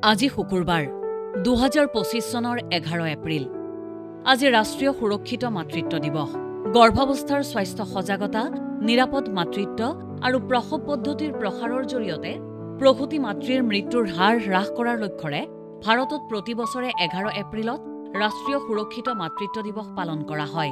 আজি শুকুৰবাৰ 2025 চনৰ 11 এপ্ৰিল আজি ৰাষ্ট্ৰীয় সুৰক্ষিত মাতৃত্ব দিৱস গৰ্ভাৱস্থাৰ স্বাস্থ্য সজাগতা নিৰাপদ মাতৃত্ব আৰু প্ৰসৱ পদ্ধতিৰ প্ৰসাৰৰ জৰিয়তে প্ৰসূতি মাতৃৰ মৃত্যুৰ হাৰ হ্ৰাস কৰাৰ লক্ষ্যৰে ভাৰতত প্ৰতি বছৰে 11 এপ্ৰিলত ৰাষ্ট্ৰীয় সুৰক্ষিত মাতৃত্ব দিৱস পালন কৰা হয়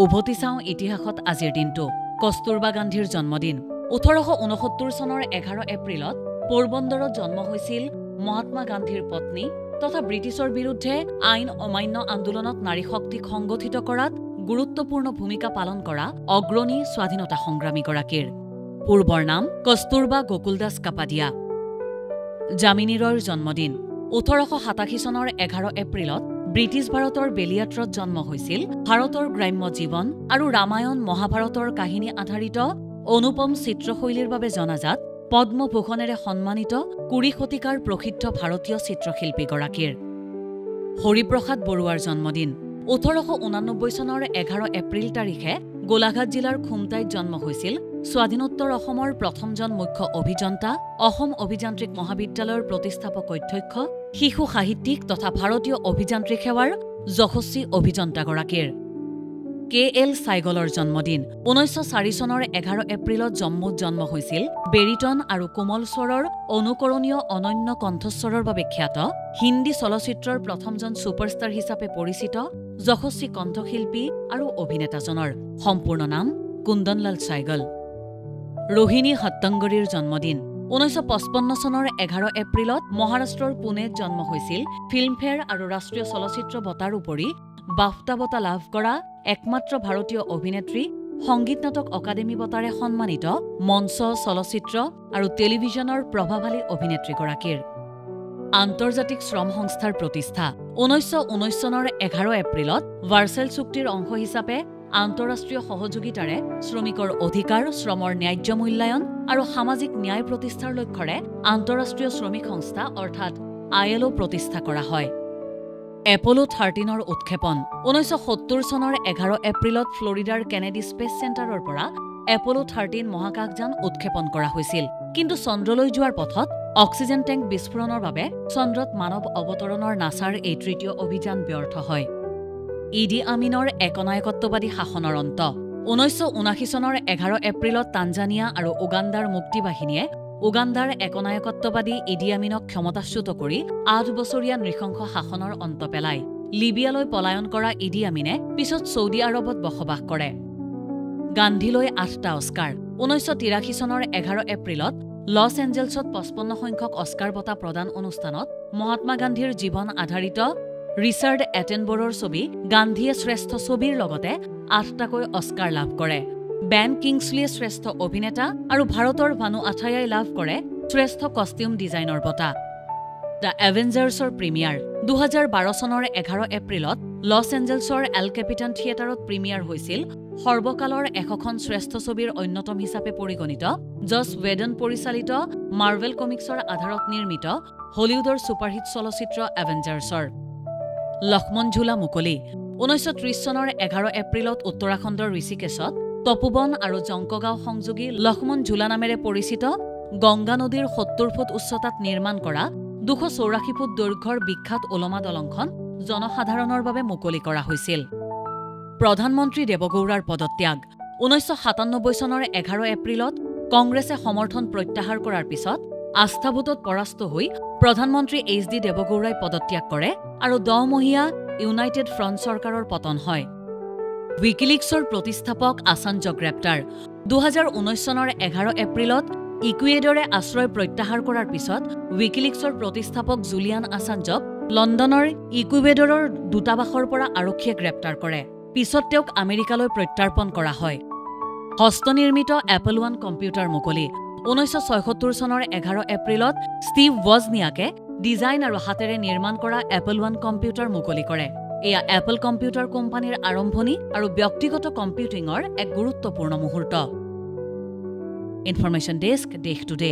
উভতি চাওঁ ইতিহাসত আজিৰ দিনটো কস্তুৰবা গান্ধীৰ জন্মদিন 1869 চনৰ 11 এপ্ৰিলত পোৰবন্দৰত জন্ম হৈছিল মহাত্মা গান্ধীৰ পত্নী তথা ব্ৰিটিছৰ বিৰুদ্ধে আইন অমান্য আন্দোলনত নাৰী শক্তিক সংগঠিত কৰাত গুৰুত্বপূৰ্ণ ভূমিকা পালন কৰা অগ্ৰণী স্বাধীনতা সংগ্ৰামীগৰাকীৰ পূৰ্বৰ নাম কস্তুৰবা গকুলদাস কাপাডিয়া জামিনী ৰয়ৰ জন্মদিন 1887 চনৰ 11 এপ্ৰিলত ব্ৰিটিছ ভাৰতৰ বেলিয়াত্ৰত জন্ম হৈছিল ভাৰতৰ গ্ৰাম্য জীৱন আৰু ৰামায়ণ মহাভাৰতৰ কাহিনী আধাৰিত অনুপম চিত্ৰশৈলীৰ বাবে জনাজাত পদ্মভূষণেৰে সন্মানিত 20 শতিকাৰ প্ৰসিদ্ধ ভাৰতীয় চিত্ৰশিল্পীগৰাকীৰ হৰিপ্ৰসাদ বৰুৱাৰ জন্মদিন 1889 চনৰ 11 এপ্ৰিল তাৰিখে গোলাঘাট জিলাৰ খুমটাইত জন্ম হৈছিল স্বাধীনোত্তৰ অসমৰ প্ৰথমজন মুখ্য অভিযন্তা অসম অভিযান্ত্ৰিক মহাবিদ্যালয়ৰ প্ৰতিষ্ঠাপক অধ্যক্ষ শিশু সাহিত্যিক তথা ভাৰতীয় অভিযান্ত্ৰিক সেৱাৰ যশস্বী অভিযন্তাগৰাকীৰ KL সাইগলৰ জন্মদিন 1904 চনৰ 11 এপ্ৰিলত জম্মুত জন্ম হৈছিল বেৰিটন আৰু কোমল স্বৰৰ অনুকৰণীয় অনন্য কণ্ঠস্বৰৰ বাবে খ্যাত হিন্দী চলচ্চিত্ৰৰ প্ৰথমজন ছুপাৰষ্টাৰ হিচাপে পৰিচিত যশস্বী কণ্ঠশিল্পী আৰু অভিনেতাজনৰ সম্পূৰ্ণ নাম কুন্দনলাল সাইগল ৰোহিণী হট্টংগৰীৰ জন্মদিন 1955 চনৰ 11 এপ্ৰিলত মহাৰাষ্ট্ৰৰ পুনেত জন্ম হৈছিল ফিল্মফেয়াৰ আৰু ৰাষ্ট্ৰীয় চলচ্চিত্ৰ বঁটাৰ উপৰি বাফটা বঁটা লাভ কৰা একমাত্ৰ ভাৰতীয় অভিনেত্ৰী সংগীত নাটক অকাডেমী বঁটাৰে সন্মানিত মঞ্চ চলচ্চিত্ৰ আৰু টেলিভিছনৰ প্ৰভাৱশালী অভিনেত্ৰীগৰাকীৰ আন্তৰ্জাতিক শ্ৰম সংস্থাৰ প্ৰতিষ্ঠা 1919 চনৰ 11 এপ্ৰিলত ভাৰ্চেল চুক্তিৰ অংশ হিচাপে আন্তঃৰাষ্ট্ৰীয় সহযোগিতাৰে শ্ৰমিকৰ অধিকাৰ শ্ৰমৰ ন্যায্য মূল্যায়ন আৰু সামাজিক ন্যায় প্ৰতিষ্ঠাৰ লক্ষ্যৰে আন্তঃৰাষ্ট্ৰীয় শ্ৰমিক সংস্থা অৰ্থাৎ ILO প্ৰতিষ্ঠা কৰা হয় এপলো 13ৰ উৎক্ষেপন 1970 চনৰ 11 এপ্ৰিলত ফ্লৰিডাৰ কেনেডি স্পেচ চেণ্টাৰৰ পৰা এপলো 13 মহাকাশযান উৎক্ষেপন কৰা হৈছিল কিন্তু চন্দ্ৰলৈ যোৱাৰ পথত অক্সিজেন টেংক বিস্ফোৰণৰ বাবে চন্দ্ৰত মানৱ অৱতৰণৰ নাছাৰ এই তৃতীয় অভিযান ব্যৰ্থ হয় ইডি আমিনৰ একনায়কত্ববাদী শাসনৰ অন্ত 1979 চনৰ 11 এপ্ৰিলত তাঞ্জানিয়া আৰু উগাণ্ডাৰ মুক্তি বাহিনীয়ে উগাণ্ডাৰ একনায়কত্ববাদী ইডি আমিনক ক্ষমতাচ্যুত কৰি 8 বছৰীয়া নৃশংস শাসনৰ অন্ত পেলায় লিবিয়ালৈ পলায়ন কৰা ইডি আমিনে পিছত ছৌদি আৰবত বসবাস কৰে গান্ধীলৈ 8টা অস্কাৰ 1983 চনৰ 11 এপ্ৰিলত লছ এঞ্জেলছত 55 সংখ্যক অস্কাৰ বঁটা প্ৰদান অনুষ্ঠানত মহাত্মা গান্ধীৰ জীৱন আধাৰিত ৰিচাৰ্ড এটেনবৰৰ ছবি গান্ধীয়ে শ্ৰেষ্ঠ ছবিৰ লগতে 8টাকৈ অস্কাৰ লাভ কৰে বেন কিংছলিয়ে শ্ৰেষ্ঠ অভিনেতা আৰু ভাৰতৰ ভানু আথায়াই লাভ কৰে শ্ৰেষ্ঠ কষ্টিউম ডিজাইনৰ বঁটা দ্য এভেঞ্জাৰ্ছৰ প্ৰিমিয়াৰ 2012 চনৰ 11 এপ্ৰিলত লছ এঞ্জেলছৰ এল কেপিটান থিয়েটাৰত প্ৰিমিয়াৰ হৈছিল সৰ্বকালৰ 100খন শ্ৰেষ্ঠ ছবিৰ অন্যতম হিচাপে পৰিগণিত জছ ৱেডন পৰিচালিত মাৰ্ভেল কমিক্সৰ আধাৰত নিৰ্মিত হলিউডৰ ছুপাৰহিট চলচ্চিত্ৰ এভেঞ্জাৰ্ছৰ লক্ষ্মণ ঝোলা মুকলি 1930 চনৰ 11 এপ্ৰিলত উত্তৰাখণ্ডৰ ঋষিকেশত তপোবন আৰু জংকগাঁও সংযোগী লক্ষ্মণ ঝোলা নামেৰে পৰিচিত গংগা নদীৰ 70 ফুট উচ্চতাত নিৰ্মাণ কৰা 284 ফুট দৈৰ্ঘ্যৰ বিখ্যাত ওলমা দলংখন জনসাধাৰণৰ বাবে মুকলি কৰা হৈছিল প্ৰধানমন্ত্ৰী দেৱগৌড়াৰ পদত্যাগ 1997 চনৰ 11 এপ্ৰিলত কংগ্ৰেছে সমৰ্থন প্ৰত্যাহাৰ কৰাৰ পিছত আস্থা ভোটত পৰাস্ত হৈ প্ৰধানমন্ত্ৰী HD দেৱগৌড়াই পদত্যাগ কৰে আৰু 10 মহীয়া ইউনাইটেড ফ্ৰণ্ট চৰকাৰৰ পতন হয় উইকিলিক্সৰ প্ৰতিষ্ঠাপক আসাঞ্জ গ্ৰেপ্তাৰ 2019 চনৰ 11 এপ্ৰিলত ইকুৱেডৰে আশ্ৰয় প্ৰত্যাহাৰ কৰাৰ পিছত উইকিলিক্সৰ প্ৰতিষ্ঠাপক জুলিয়ান আসাঞ্জক লণ্ডনৰ ইকুৱেডৰৰ দূতাবাসৰ পৰা আৰক্ষীয়ে গ্ৰেপ্তাৰ কৰে পিছত তেওঁক আমেৰিকালৈ প্ৰত্যাৰ্পণ কৰা হয় হস্তনিৰ্মিত এপল ওৱান কম্পিউটাৰ মুকলি 1976 চনৰ 11 এপ্ৰিলত ষ্টিভ ৱজনিয়াকে ডিজাইন আৰু হাতেৰে নিৰ্মাণ কৰা এপল ওৱান কম্পিউটাৰ মুকলি কৰে এয়া এপল কম্পিউটাৰ কোম্পানীৰ আৰম্ভণি আৰু ব্যক্তিগত কম্পিউটিঙৰ এক গুৰুত্বপূৰ্ণ মুহূৰ্ত ইনফৰমেশ্যন ডেস্ক দেশ টুডে